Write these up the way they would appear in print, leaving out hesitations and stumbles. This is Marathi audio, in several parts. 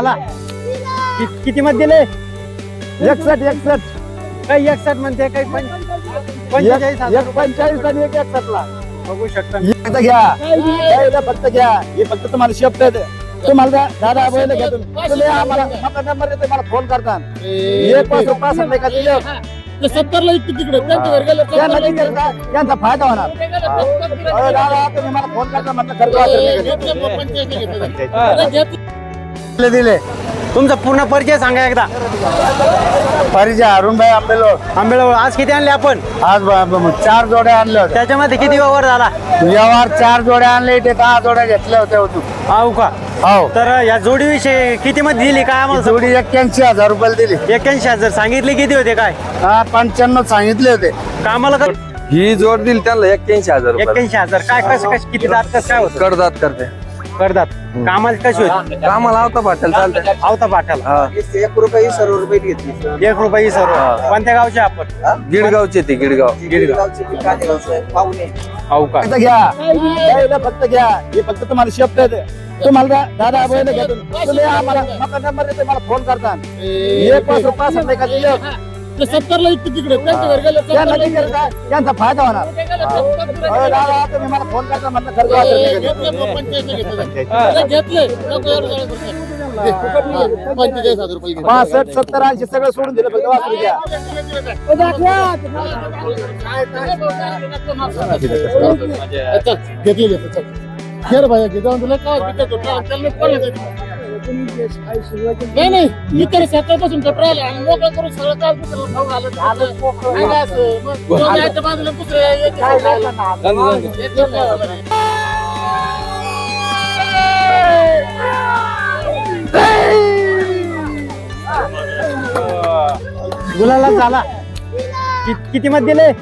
झाला किती मध्ये दिले 61 काही 61 म्हणते काही 45,000 45 आणि 61 ला बघू शकता फक्त घ्या फक्त घ्या हे फक्त तुम्हाला शिफ्ट आहे तुम्हाला दादा बैल घ्या तुम्ही आम्हाला आपला नंबर देतो मला फोन करता एक पास नाही का दिले 70 ला तिकडे त्यांच्या घरी गेलं त्यांना तिकडे त्यांचा फायदा होणार दादा तुम्ही मला फोन करता म्हटलं खर्च दिले तुमचा पूर्ण परिचय सांगा एकदा परिचय अरुणभाई आंबेळवळ आज किती आणले आपण आज 4 जोड्या आणल्या होत्या त्याच्यामध्ये किती व्यवहार झाला व्यवहार 4 जोड्या आणले इथे 10 जोड्या घेतल्या होत्या हो का हो तर या जोडीविषयी किती मध्ये दिली काय आम्हाला जोडी 81,000 रुपये दिली 81,000 सांगितले किती होते काय 95 सांगितले होते कामाला ही जोड दिली त्यांना 81,000 रुपये 81,000 काय कसं किती दात कसं काय होतं करदात करते करतात कामाला कशी होती कामाला आवता पाटेल चालते आवता पाठाला ₹1 सर्व रुपये घेतली ₹1 सर्व कोणत्या गावचे आपण गिडगावचे ते गिडगाव हो का फक्त घ्या फक्त घ्या हे फक्त तुम्हाला शिफ्ट आहे तुम्हाला दादा बैल घ्या तुम्ही आम्हाला आपला नंबर देतो मला फोन करता एक पास नाही का दिले 70 ला तिकडे त्यांच्या घरी गेलं त्यांना तिकडे त्यांचा फायदा होणार दादा तुम्ही मला फोन करता म्हटलं खर्च घेतले 45,000 रुपये 65 70 80 सगळं सोडून दिलं फक्त वासरू घ्या घेतले खेळ भाई जाऊन तुला काय नाही मी तर सकाळपासून कटरायला आणि मोकळं करून सगळं काल खाऊ बाजूला गुलाला झाला किती मध्ये दिले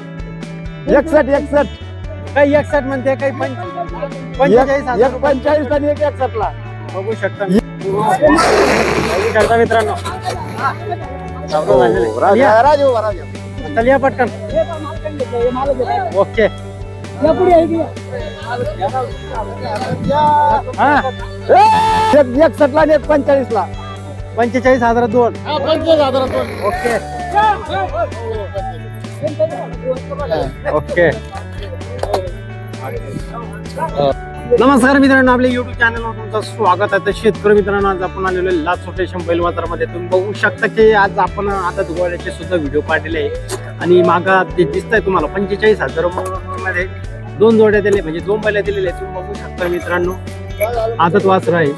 61 काही 61 म्हणते काही 45,000 45 आणि 61 ला बघू शकता मित्रांनो राजू चल या पटकन ओके हा 61 ला आणि 45 ला 45,000 2 ओके ओके नमस्कार मित्रांनो आपल्या युट्यूब चॅनलवर तुमचं स्वागत आहे तर शेतकरी मित्रांनो आज आपण आलेलो आहे लाच रोटेशन बैल बाजारामध्ये तुम्ही बघू शकता की आज आपण आता दुगाड्याचे सुद्धा व्हिडिओ काढलेले आहे आणि मागा ते दिसत आहे तुम्हाला 45,000 मध्ये 2 जोड्या दिले म्हणजे 2 बैल दिलेले आहे तुम्ही बघू शकता मित्रांनो आदत वासर आहे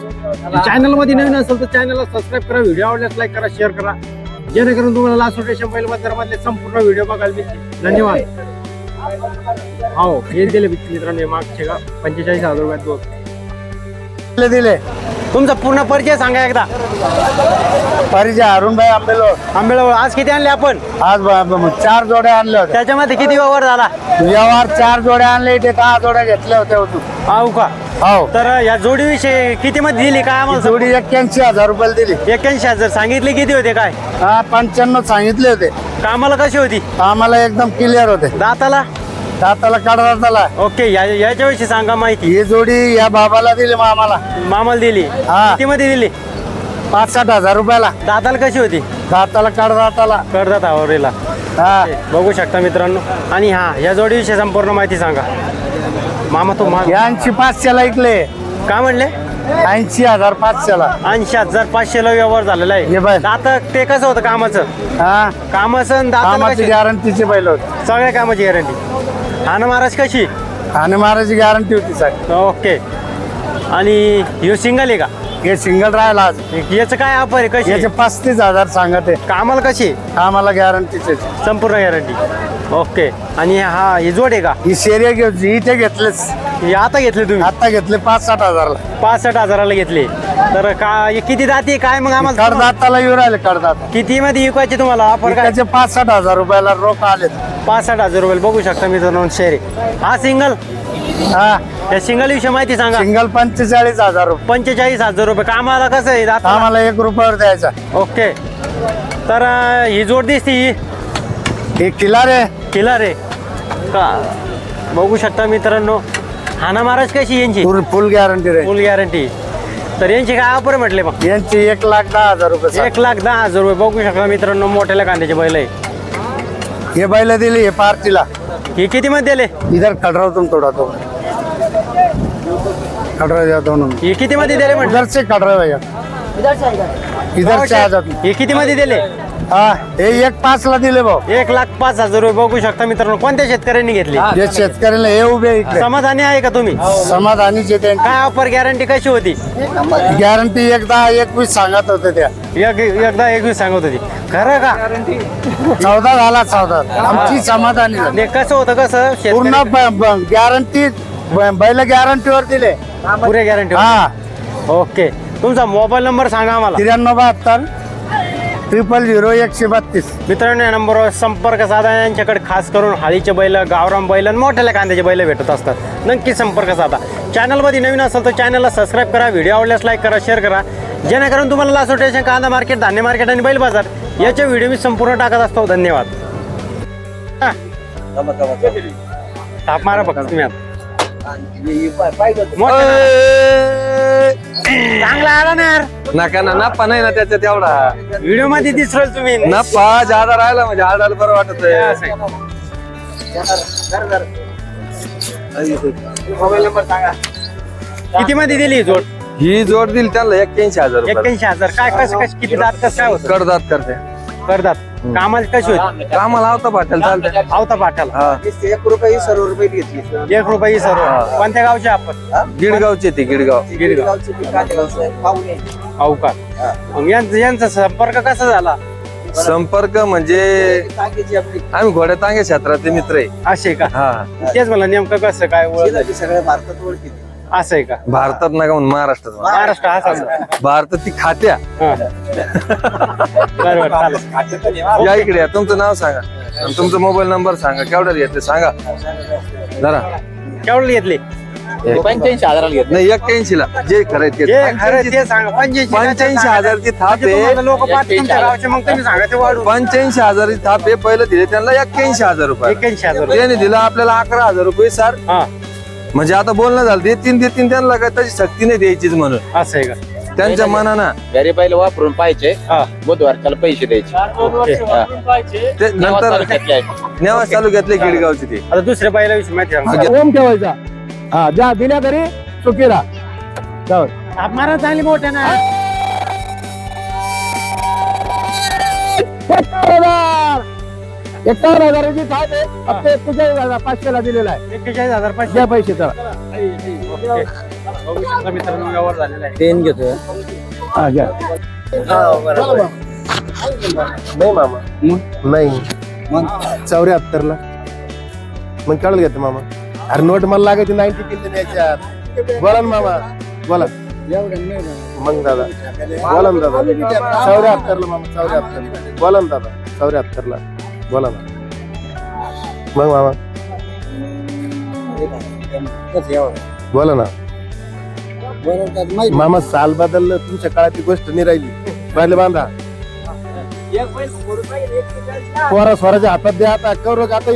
चॅनल मध्ये नवीन असेल तर चॅनलला सबस्क्राईब करा व्हिडिओ आवडल्यास लाईक करा शेअर करा जेणेकरून तुम्हाला लाच रोटेशन बैल बाजारामधले संपूर्ण व्हिडिओ बघायला मिळतील धन्यवाद हो हे दिले मित्रांनो मागचे का 45,000 रुपयात 2 दिले तुमचा पूर्ण परिचय सांगा एकदा परिचय अरुणभाई आंबेळवळ आज किती आणले आपण आज 4 जोड्या आणल्या होत्या त्याच्यामध्ये किती व्यवहार झाला व्यवहार 4 जोड्या आणले इथे 10 जोड्या घेतल्या होत्या हो का हो तर या जोडीविषयी किती मध्ये दिली काय आम्हाला जोडी 81,000 रुपये दिली 81,000 सांगितले किती होते काय 95 सांगितले होते कामाला कशी होती आम्हाला एकदम क्लिअर होते दाताला काढदाताला ओके याच्याविषयी सांगा माहिती ही जोडी या बाबाला दिली आम्हाला मामाला दिली हा. किती मध्ये दिली 65,000 रुपयाला दाताला कशी होती दाताला काढदाताला करतात आवरेला हा बघू शकता मित्रांनो आणि हा या जोडीविषयी संपूर्ण माहिती सांगा मामा तो यांची 500 ला ऐकले काय म्हणले 80,500 ला 80,500 ला व्यवहार झालेला हे आहे बघ. दाता ते कसं होतं कामाचं हा कामाचं आणि दाताला कामाची कशी? गॅरंटीचे बैल होते सगळ्या कामाची गॅरंटी हा ना महाराज कशी आणि महाराजची गॅरंटी होती साहेब ओके आणि ह्यो सिंगल आहे का हे सिंगल राहिला आज याचं काय ऑफर आहे कशी याचे 35,000 सांगत आहे कामाला कशी आम्हाला गॅरंटीचे संपूर्ण गॅरंटी ओके आणि हा ही जोड आहे का ही शेरिया घ्यायची इथे घेतलेच ही आता घेतली तुम्ही आता घेतले 65,000 ला 65,000 घेतली तर का हे किती जाती काय मग आम्हाला कडदाताला येऊ राहिले कडदात किती मध्ये विकायची तुम्हाला ऑफर काय त्याचे 65,000 रुपयाला रोख आले 65,000 रुपये बघू शकता मित्रांनो शेअर हा सिंगल हा या सिंगल विषयी माहिती सांगा सिंगल 45,000 रुपये 45,000 रुपये कामाला कसं आहे दाताला? आम्हाला 1 रुपयावर द्यायचा ओके तर ही जोड दिसती ही हे किल्ला रे किलर आहे का बघू शकता मित्रांनो हाना महाराज कशी यांची फुल गॅरंटी रे फुल गॅरंटी तर यांची काय ऑफर म्हटले मग? यांची 1,10,000 रुपये. 1,10,000 रुपये बघू शकता मित्रांनो, मोठ्याला कांद्याचे बैल आहे. हे बैल दिली हे पार्टीला. ही किती मध्ये दिले? इधर खड़राव तुम थोड़ा तो खड़राव जाओ दोनों में. ही किती मध्ये दिले म्हटलं? इधर से खड़राव भैया इधर से आ जाओ. ही किती मध्ये दिले? हा हे 1,05,000 ला दिले भाऊ. 1,05,000 रुपये बघू शकता मित्रांनो. कोणत्या शेतकऱ्यांनी घेतली? जे शेतकऱ्याला हे उभे इकडे समाधानी आहे का तुम्ही? समाधानीचे त्यांची काय ऑफर गॅरंटी कशी होती? गॅरंटी 1,10,21 सांगत होते त्या. एकदा 21 सांगत होती. खरं का? 14 झाला 14. आमची समाधानी झाली. ते कसं होतं कसं पूर्ण गॅरंटी बैल गॅरंटीवर दिले. पुरे गॅरंटी? हा ओके. तुमचा मोबाईल नंबर सांगा आम्हाला. 9372 0000132. मित्रांनो, या नंबरवर संपर्क साधा. यांच्याकडे खास करून हाळीचे बैल, गावरान बैल आणि मोठ्याल्या कांद्याचे बैल भेटत असतात. नक्की संपर्क साधा. चॅनलमध्ये नवीन असेल तर चॅनलला सबस्क्राईब करा, व्हिडिओ आवडल्यास लाईक करा, शेअर करा, जेणेकरून तुम्हाला लासो स्टेशन, कांदा मार्केट, धान्य मार्केट आणि बैल बाजार याचे व्हिडिओ मी संपूर्ण टाकत असतो. धन्यवाद. ताप मारा फक्त तुम्ही आता. मोठा चांगला आला ना यार. नका ना, नफा नाही ना त्याच्यात एवढा. व्हिडिओ मध्ये दिसलं तुम्ही. नफा जादा राहिला म्हणजे आडायला बरं वाटत मोबाईल नंबर सांगा. किती मध्ये दिली ही जोड? ही जोड दिली त्यांना 81,000 रुपये. 81,000. काय कसं कसं किती दात कसं काय होतं? कडदात करते. करतात कामाला कशी होती? कामाला आवता पाटेल चालते. आवता पाठाला. हा 1 सर्व रुपये घेतली. 1 रुपये सर्व. कोणत्या गावचे आपण? गिडगावचे ते गिडगाव. हो का? मग यांचा संपर्क कसा झाला? संपर्क म्हणजे आम्ही घोड्या तांगे क्षेत्रातले मित्र आहे. असे का? हा तेच मला नेमकं कसं काय ओळख? सगळ्या भारतात ओळखी. असं आहे का? भारतात नका म्हणून महाराष्ट्रात म्हणा. महाराष्ट्र हा. भारतात ती खात्या. बरोबर चालेल. या इकडे या. तुमचं नाव सांगा आणि तुमचा मोबाईल नंबर सांगा. केवढ्याला घेतले सांगा जरा. केवढं घेतले? 85,000 घेतली. नाही 81 ला जे खरं आहे जे खरं ते सांगा. 85,000 ची थाप आहे. लोक पाहतात तुमच्या गावचे, मग तुम्ही सांगा ते वाढू. 85,000 ची थाप आहे. पहिलं दिले त्यांना 81,000 रुपये. 81,000. त्याने दिला आपल्याला 11,000 रुपये सर. हा म्हणजे आता बोलणं झालं देतीन त्यांना काय त्याची सक्ती नाही द्यायचीच म्हणून असं आहे का? त्यांच्या मनानं घरी बैल वापरून पाहिजे. हा. बुधवारच्याला पैसे द्यायचे. ते नंतर नेवास तालुक्यातले गिडगावचे ते. आता दुसऱ्या बाईला विषयी माहिती सांगा. ओम ठेवायचा. हा ज्या दिल्या तरी चुकीला जाऊ. मारा चांगली मोठ्या ना. 51,000 ची थाप आहे. फक्त 41,500 ला दिलेला आहे. 41,500. द्या पैसे चला. बघू शकता मित्रांनो, व्यवहार झालेला आहे. पेन घेतोय. हा घ्या. नाही मामा नाही मग 74 ला मग काढून घेते मामा. अरे नोट मला लागायची 90 किलो द्यायच्या. बोला ना मामा बोला. मग दादा बोला ना दादा. 74 ला मामा 74 बोला ना दादा. 74 ला बोला ना मग मामा बोला ना. मामा साल बदललं तुमच्या काळात गोष्ट नाही राहिली. पहिले बांधा पोरा स्वराच्या हातात द्या. आता करू आता